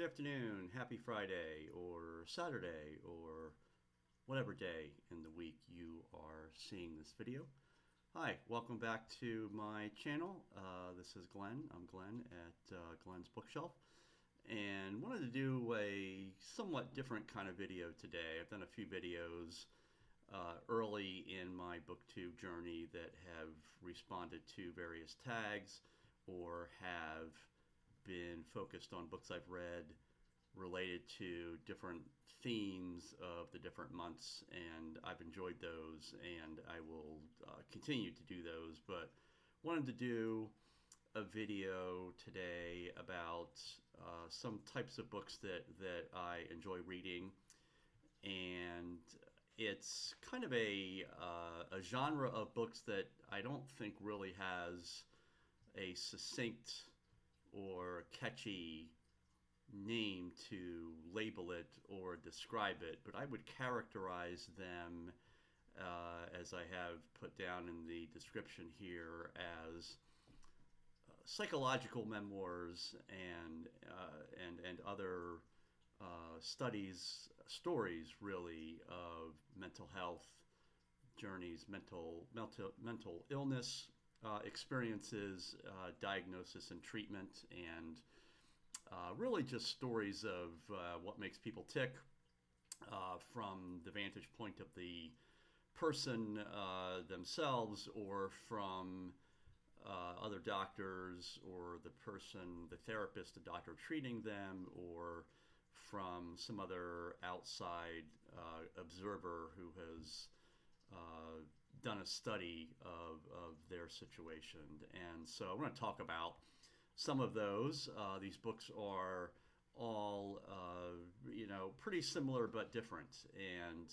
Good afternoon, happy Friday, or Saturday, or whatever day in the week you are seeing this video. Hi, welcome back to my channel. This is Glenn. I'm Glenn at Glenn's Bookshelf, and wanted to do a somewhat different kind of video today. I've done a few videos early in my booktube journey that have responded to various tags or have been focused on books I've read related to different themes of the different months, and I've enjoyed those, and I will continue to do those. But wanted to do a video today about some types of books that I enjoy reading, and it's kind of a genre of books that I don't think really has a succinct or catchy name to label it or describe it, but I would characterize them as I have put down in the description here as psychological memoirs and other stories really of mental health journeys, mental illness experiences, diagnosis and treatment, and really just stories of what makes people tick from the vantage point of the person themselves, or from other doctors, or the therapist, the doctor treating them, or from some other outside observer who has done a study of their situation. And so I want to talk about some of those. These books are all, pretty similar but different. And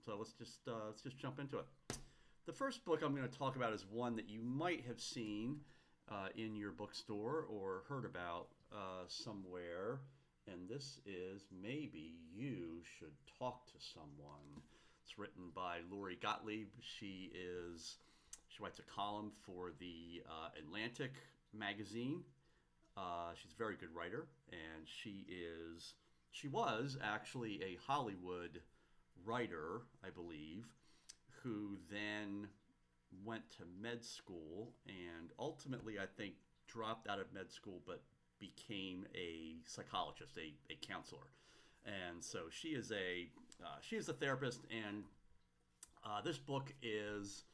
so let's just jump into it. The first book I'm going to talk about is one that you might have seen in your bookstore or heard about somewhere. And this is Maybe You Should Talk to Someone. It's written by Lori Gottlieb. She writes a column for the Atlantic magazine. She's a very good writer, and she was actually a Hollywood writer, I believe, who then went to med school and ultimately, I think, dropped out of med school but became a psychologist, a counselor. And so she is a therapist, and this book is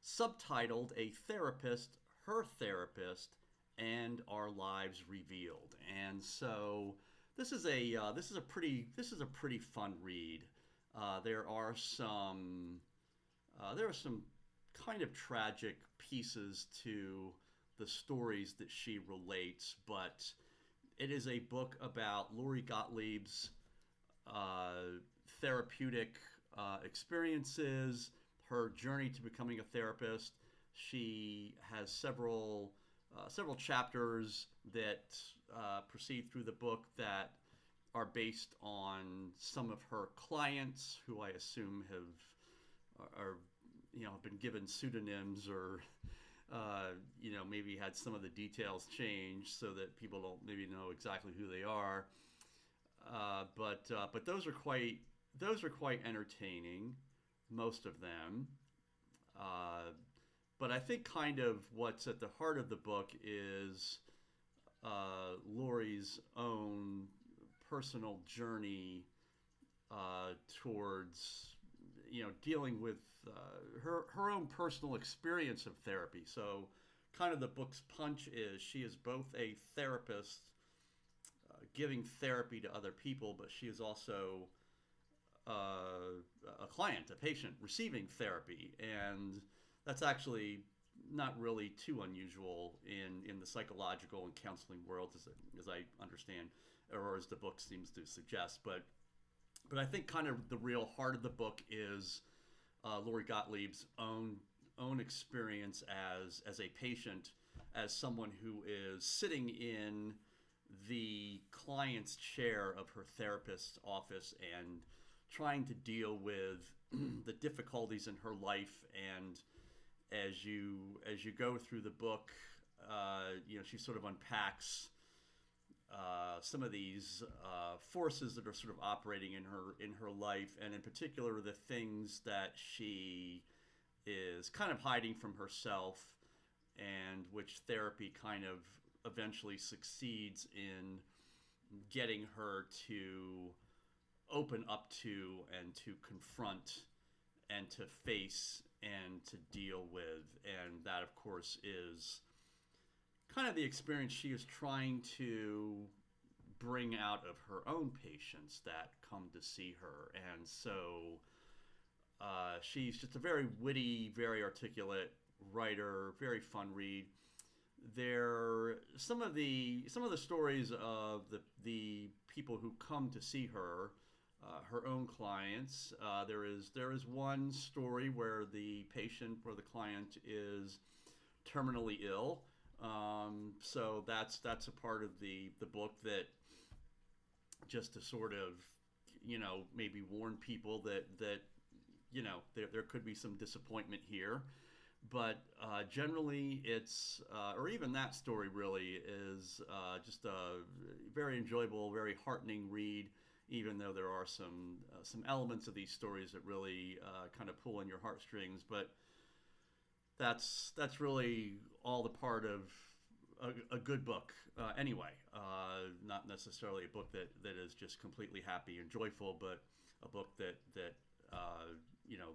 subtitled "A Therapist, Her Therapist, and Our Lives Revealed." And so this is a pretty fun read. There are some kind of tragic pieces to the stories that she relates, but it is a book about Lori Gottlieb's therapeutic experiences, her journey to becoming a therapist. She has several chapters that proceed through the book that are based on some of her clients, who I assume have been given pseudonyms, or maybe had some of the details changed so that people don't maybe know exactly who they are. But those are quite entertaining, most of them. But I think kind of what's at the heart of the book is Lori's own personal journey towards dealing with her own personal experience of therapy. So kind of the book's punch is she is both a therapist giving therapy to other people, but she is also a client, a patient receiving therapy. And that's actually not really too unusual in the psychological and counseling world, as I understand, or as the book seems to suggest. But I think kind of the real heart of the book is Lori Gottlieb's own experience as a patient, as someone who is sitting in the client's chair of her therapist's office and trying to deal with the difficulties in her life. And as you go through the book, she sort of unpacks some of these forces that are sort of operating in her life, and in particular the things that she is kind of hiding from herself, and which therapy kind of eventually succeeds in getting her to open up to and to confront and to face and to deal with. And that, of course, is kind of the experience she is trying to bring out of her own patients that come to see her. And so she's just a very witty, very articulate writer, very fun read. Some of the stories of the people who come to see her, her own clients. There is one story where the client is terminally ill. So that's a part of the book, that just to sort of, maybe warn people that there could be some disappointment here. But generally it's, or even that story really is just a very enjoyable, very heartening read, even though there are some elements of these stories that really kind of pull on your heartstrings. But that's really all the part of a good book anyway. Not necessarily a book that is just completely happy and joyful, but a book that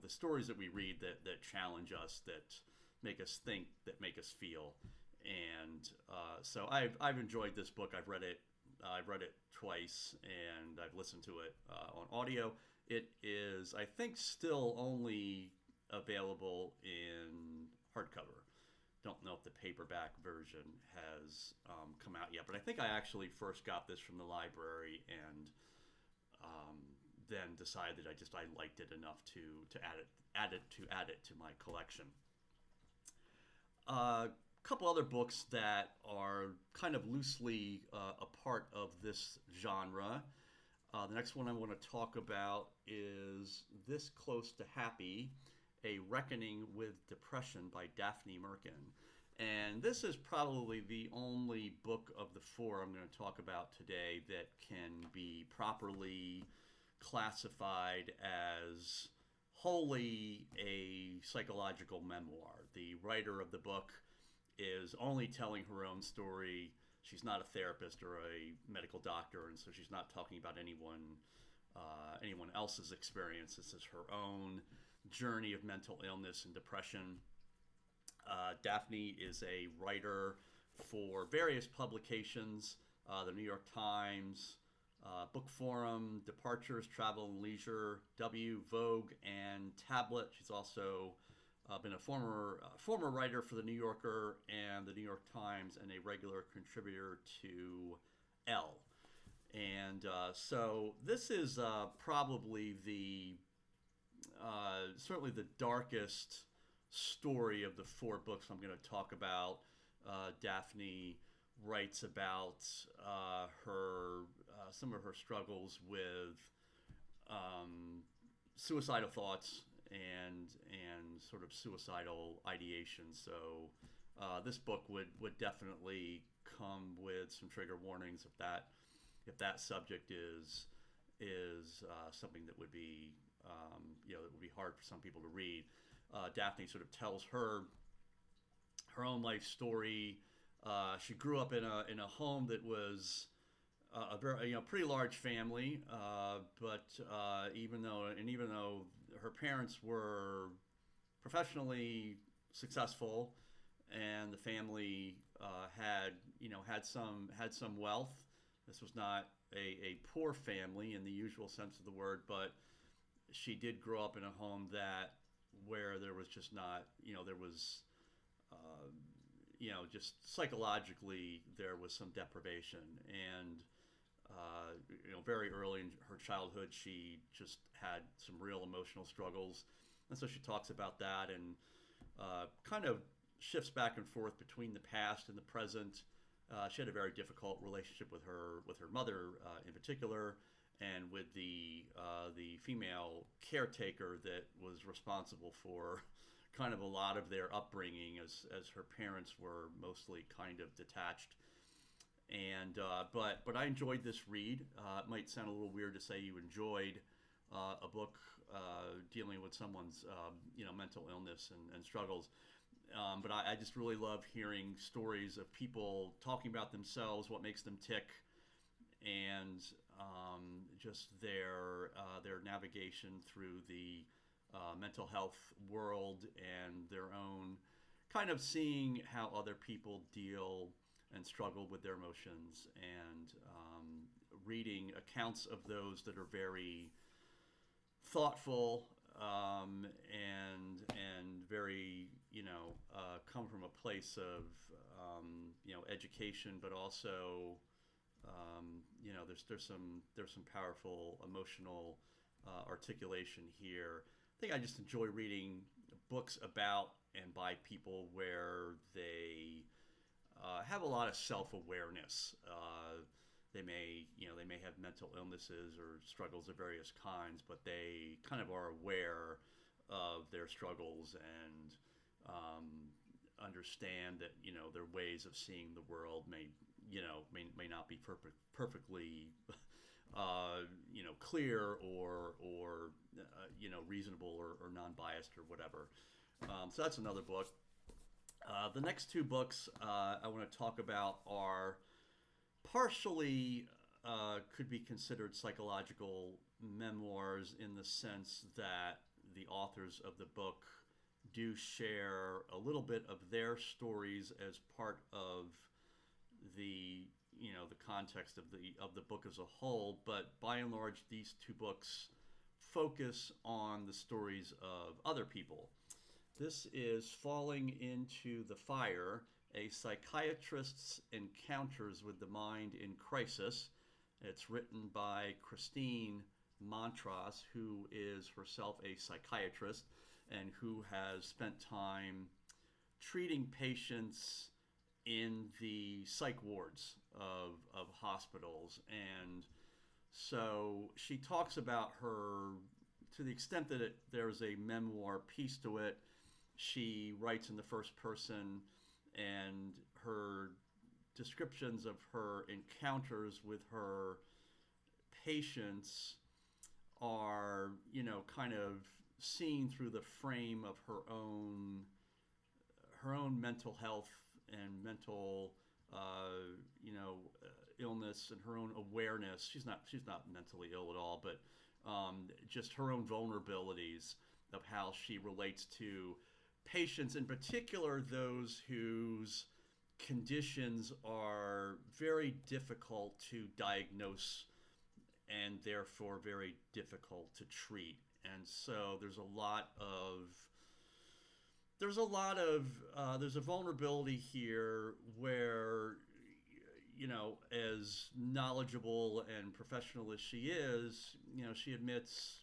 the stories that we read that challenge us, that make us think, that make us feel. And so I've enjoyed this book. I've read it twice, and I've listened to it on audio. It is, I think, still only available in hardcover. Don't know if the paperback version has come out yet, but I think I actually first got this from the library, and then decided I liked it enough to add it to my collection. A couple other books that are kind of loosely a part of this genre. The next one I want to talk about is This Close to Happy, A Reckoning with Depression by Daphne Merkin. And this is probably the only book of the four I'm going to talk about today that can be properly classified as wholly a psychological memoir. The writer of the book is only telling her own story. She's not a therapist or a medical doctor, and so she's not talking about anyone else's experience. This is her own journey of mental illness and depression. Daphne is a writer for various publications, the New York Times, Book Forum, Departures, Travel and Leisure, W, Vogue, and Tablet. She's also been a former writer for the New Yorker and the New York Times, and a regular contributor to Elle. And so this is probably certainly the darkest story of the four books I'm going to talk about. Daphne writes about some of her struggles with suicidal thoughts and sort of suicidal ideation. So this book would definitely come with some trigger warnings if that subject is something that would be that would be hard for some people to read. Daphne sort of tells her own life story. She grew up in a home that was a very pretty large family, but even though her parents were professionally successful, and the family had some wealth. This was not a poor family in the usual sense of the word, but she did grow up in a home where there was just not, there was, just psychologically there was some deprivation. And, very early in her childhood, she just had some real emotional struggles. And so she talks about that, and kind of shifts back and forth between the past and the present. She had a very difficult relationship with her mother in particular, and with the female caretaker that was responsible for kind of a lot of their upbringing, as her parents were mostly kind of detached. But I enjoyed this read. It might sound a little weird to say you enjoyed a book dealing with someone's mental illness and struggles. But I just really love hearing stories of people talking about themselves, what makes them tick, and just their navigation through the mental health world and their own kind of seeing how other people deal and struggle with their emotions, and reading accounts of those that are very thoughtful, and very come from a place of education, but also there's some powerful emotional articulation here. I think I just enjoy reading books about and by people where they have a lot of self-awareness. They may have mental illnesses or struggles of various kinds, but they kind of are aware of their struggles and understand that their ways of seeing the world may not be perfectly clear or reasonable or non-biased or whatever. So that's another book. The next two books I want to talk about are partially could be considered psychological memoirs, in the sense that the authors of the book do share a little bit of their stories as part of the the context of the book as a whole. But by and large, these two books focus on the stories of other people. This is Falling into the Fire, a psychiatrist's encounters with the mind in crisis. It's written by Christine Montross, who is herself a psychiatrist and who has spent time treating patients in the psych wards of hospitals. And so she talks about her, to the extent that there's a memoir piece to it, she writes in the first person, and her descriptions of her encounters with her patients are, kind of seen through the frame of her own mental health and mental, illness, and her own awareness. She's not mentally ill at all, but just her own vulnerabilities of how she relates to patients, in particular those whose conditions are very difficult to diagnose and therefore very difficult to treat. And so there's a vulnerability here where, as knowledgeable and professional as she is, she admits,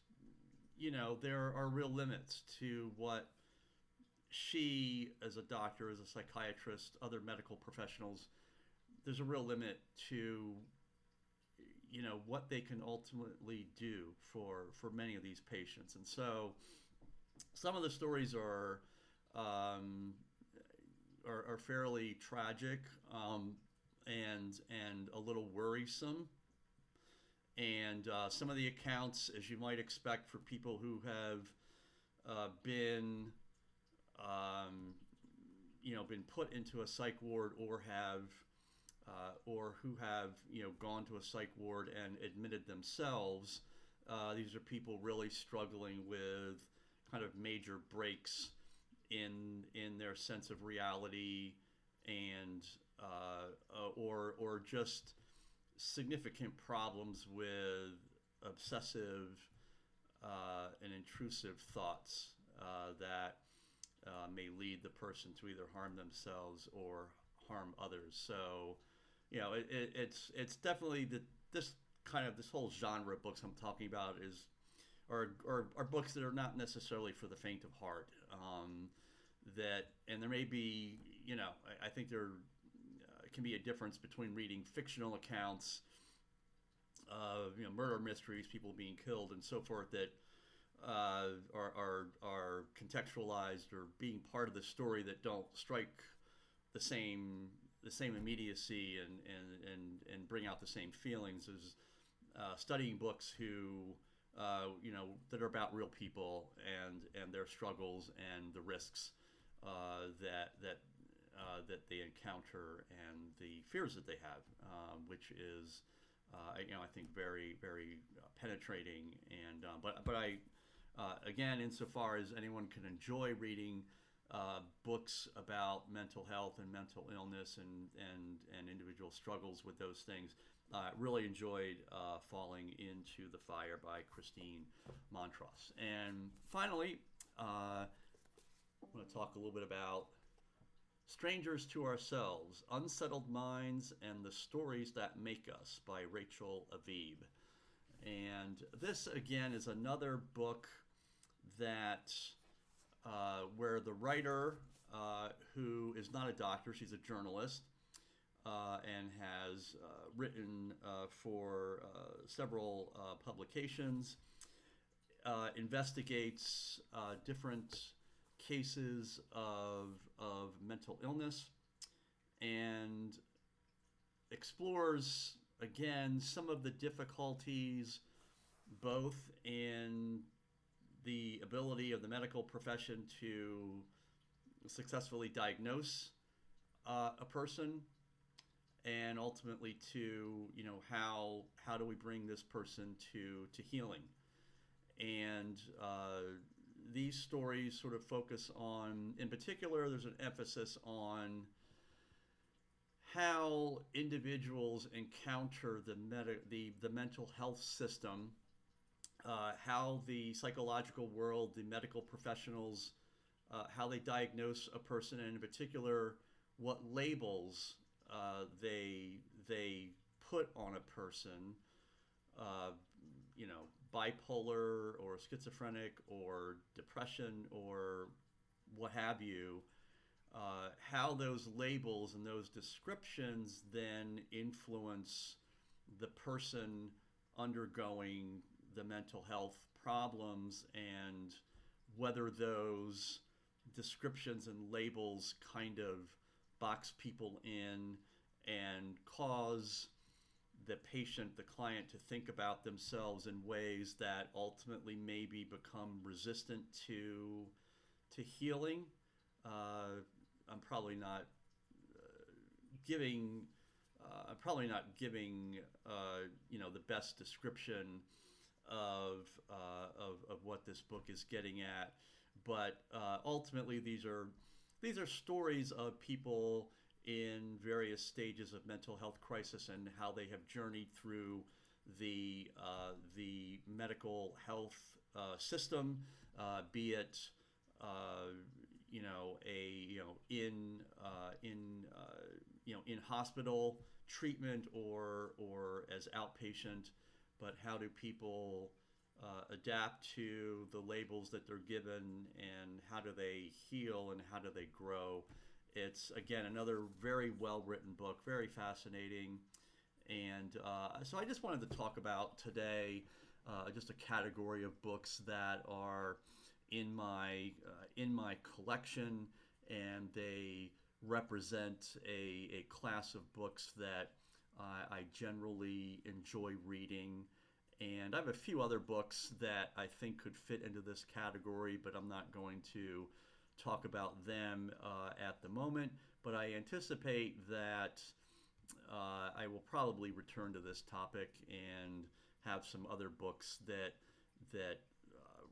there are real limits to what she, as a doctor, as a psychiatrist, other medical professionals, there's a real limit to, what they can ultimately do for many of these patients. And so some of the stories are fairly tragic, and a little worrisome. And some of the accounts, as you might expect for people who have been put into a psych ward, or who have gone to a psych ward and admitted themselves. These are people really struggling with kind of major breaks in their sense of reality, and or just significant problems with obsessive and intrusive thoughts that may lead the person to either harm themselves or harm others. So, it's definitely this whole genre of books I'm talking about are books that are not necessarily for the faint of heart. And there may be, I think there can be a difference between reading fictional accounts of murder mysteries, people being killed, and so forth, that are contextualized or being part of the story, that don't strike the same immediacy and bring out the same feelings as studying books that are about real people and their struggles and the risks that they encounter and the fears that they have, which is I think very very penetrating. And but I again, insofar as anyone can enjoy reading books about mental health and mental illness and individual struggles with those things. Really enjoyed Falling into the Fire by Christine Montross. And finally, I want to talk a little bit about Strangers to Ourselves, Unsettled Minds and the Stories That Make Us by Rachel Aviv. And this, again, is another book that where the writer, who is not a doctor, she's a journalist, and has written for several publications, investigates different cases of mental illness, and explores, again, some of the difficulties both in the ability of the medical profession to successfully diagnose a person, and ultimately to how do we bring this person to healing. And these stories sort of focus on, in particular, there's an emphasis on how individuals encounter the mental health system, how the psychological world, the medical professionals, how they diagnose a person, and in particular, what labels they put on a person, bipolar or schizophrenic or depression or what have you, how those labels and those descriptions then influence the person undergoing the mental health problems, and whether those descriptions and labels kind of box people in and cause the patient, the client, to think about themselves in ways that ultimately maybe become resistant to healing. I'm probably not giving the best description of what this book is getting at, but ultimately these are stories of people in various stages of mental health crisis and how they have journeyed through the medical health system, be it in hospital treatment or as outpatient. But how do people adapt to the labels that they're given, and how do they heal, and how do they grow? It's, again, another very well-written book, very fascinating. And so I just wanted to talk about today just a category of books that are in my collection, and they represent a class of books that I generally enjoy reading. And I have a few other books that I think could fit into this category, but I'm not going to talk about them at the moment. But I anticipate that I will probably return to this topic and have some other books that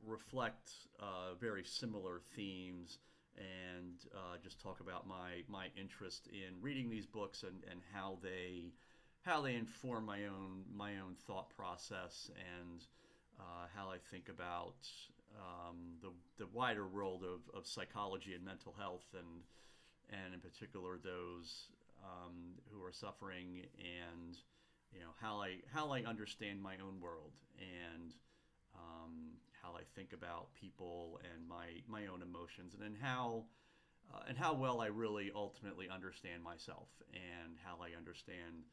reflect very similar themes, and just talk about my interest in reading these books and how they inform my own thought process, and how I think about the wider world of psychology and mental health, and in particular those who are suffering, and how I understand my own world, and how I think about people and my own emotions, and how well I really ultimately understand myself, and how I understand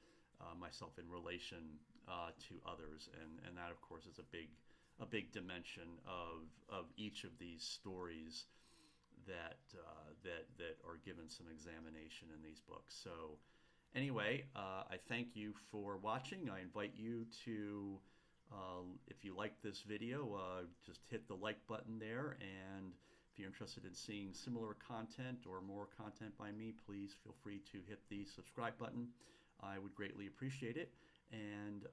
myself in relation to others, and that, of course, is a big dimension of each of these stories that are given some examination in these books. So Anyway, I thank you for watching. I invite you to, if you like this video, just hit the like button there. And if you're interested in seeing similar content or more content by me, please feel free to hit the subscribe button. I would greatly appreciate it. And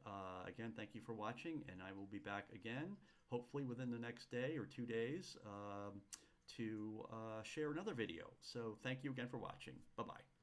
again, thank you for watching. And I will be back again, hopefully within the next day or 2 days, to share another video. So thank you again for watching. Bye-bye.